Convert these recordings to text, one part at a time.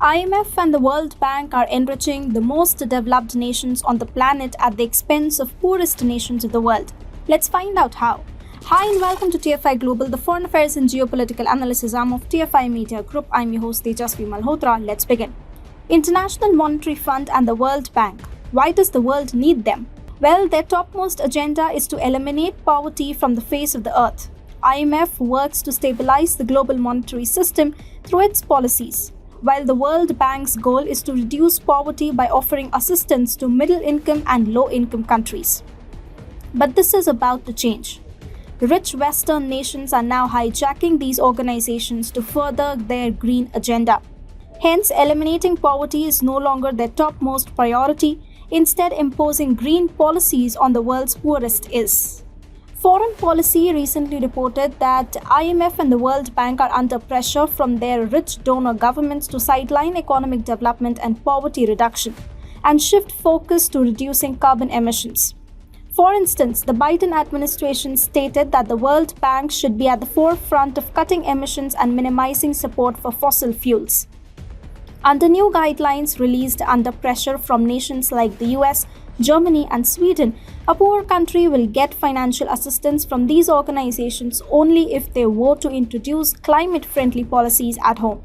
IMF and the World Bank are enriching the most developed nations on the planet at the expense of poorest nations of the world. Let's find out how. Hi and welcome to TFI Global, the foreign affairs and geopolitical analysis arm of TFI Media Group. I'm your host Tejasvi Malhotra. Let's begin. International Monetary Fund and the World Bank. Why does the world need them? Well, their topmost agenda is to eliminate poverty from the face of the earth. IMF works to stabilize the global monetary system through its policies, while the World Bank's goal is to reduce poverty by offering assistance to middle-income and low-income countries. But this is about to change. Rich Western nations are now hijacking these organizations to further their green agenda. Hence, eliminating poverty is no longer their topmost priority. Instead, imposing green policies on the world's poorest is. Foreign Policy recently reported that IMF and the World Bank are under pressure from their rich donor governments to sideline economic development and poverty reduction and shift focus to reducing carbon emissions. For instance, the Biden administration stated that the World Bank should be at the forefront of cutting emissions and minimizing support for fossil fuels. Under new guidelines released under pressure from nations like the US, Germany, and Sweden, a poor country will get financial assistance from these organizations only if they vote to introduce climate-friendly policies at home.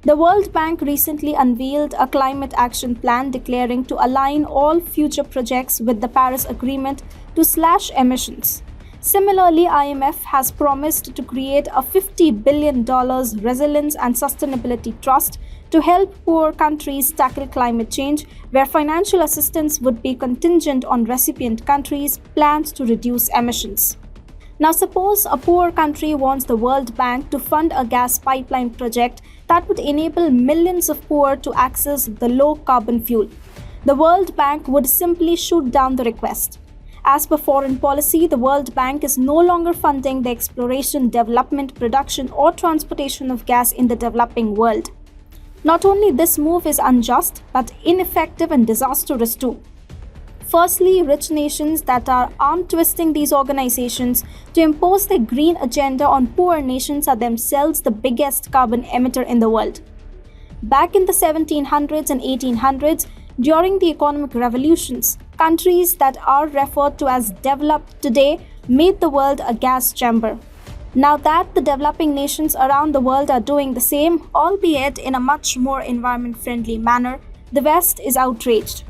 The World Bank recently unveiled a climate action plan declaring to align all future projects with the Paris Agreement to slash emissions. Similarly, IMF has promised to create a $50 billion resilience and sustainability trust to help poor countries tackle climate change, where financial assistance would be contingent on recipient countries' plans to reduce emissions. Now, suppose a poor country wants the World Bank to fund a gas pipeline project that would enable millions of poor to access the low-carbon fuel. The World Bank would simply shoot down the request. As per foreign policy, the World Bank is no longer funding the exploration, development, production, or transportation of gas in the developing world. Not only this move is unjust, but ineffective and disastrous too. Firstly, rich nations that are arm-twisting these organizations to impose their green agenda on poor nations are themselves the biggest carbon emitter in the world. Back in the 1700s and 1800s, during the economic revolutions, countries that are referred to as developed today made the world a gas chamber. Now that the developing nations around the world are doing the same, albeit in a much more environment-friendly manner, the West is outraged.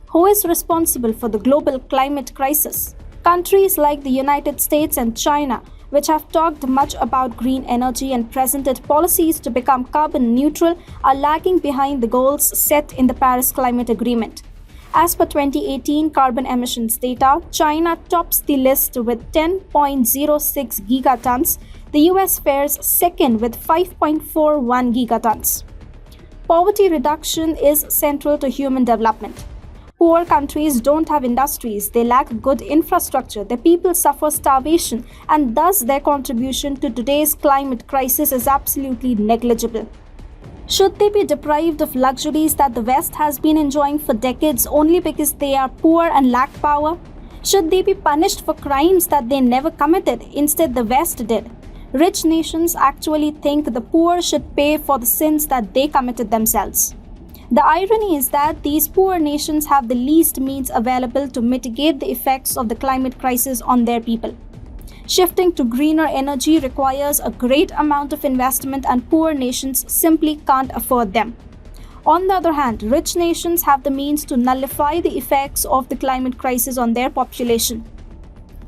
Who is responsible for the global climate crisis? Countries like the United States and China, which have talked much about green energy and presented policies to become carbon neutral, are lagging behind the goals set in the Paris Climate Agreement. As per 2018 carbon emissions data, China tops the list with 10.06 gigatons. The US fares second with 5.41 gigatons. Poverty reduction is central to human development. Poor countries don't have industries, they lack good infrastructure, their people suffer starvation, and thus their contribution to today's climate crisis is absolutely negligible. Should they be deprived of luxuries that the West has been enjoying for decades only because they are poor and lack power? Should they be punished for crimes that they never committed? Instead, the West did. Rich nations actually think the poor should pay for the sins that they committed themselves. The irony is that these poor nations have the least means available to mitigate the effects of the climate crisis on their people. Shifting to greener energy requires a great amount of investment, and poor nations simply can't afford them. On the other hand, rich nations have the means to nullify the effects of the climate crisis on their population.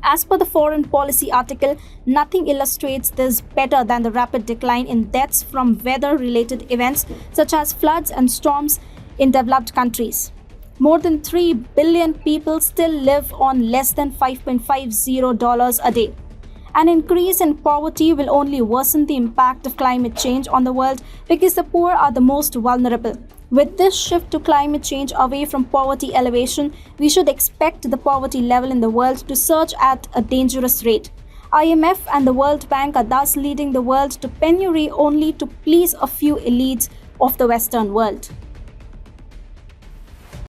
As per the foreign policy article, nothing illustrates this better than the rapid decline in deaths from weather-related events such as floods and storms in developed countries. More than 3 billion people still live on less than $5.50 a day. An increase in poverty will only worsen the impact of climate change on the world because the poor are the most vulnerable. With this shift to climate change away from poverty elevation, we should expect the poverty level in the world to surge at a dangerous rate. IMF and the World Bank are thus leading the world to penury only to please a few elites of the Western world.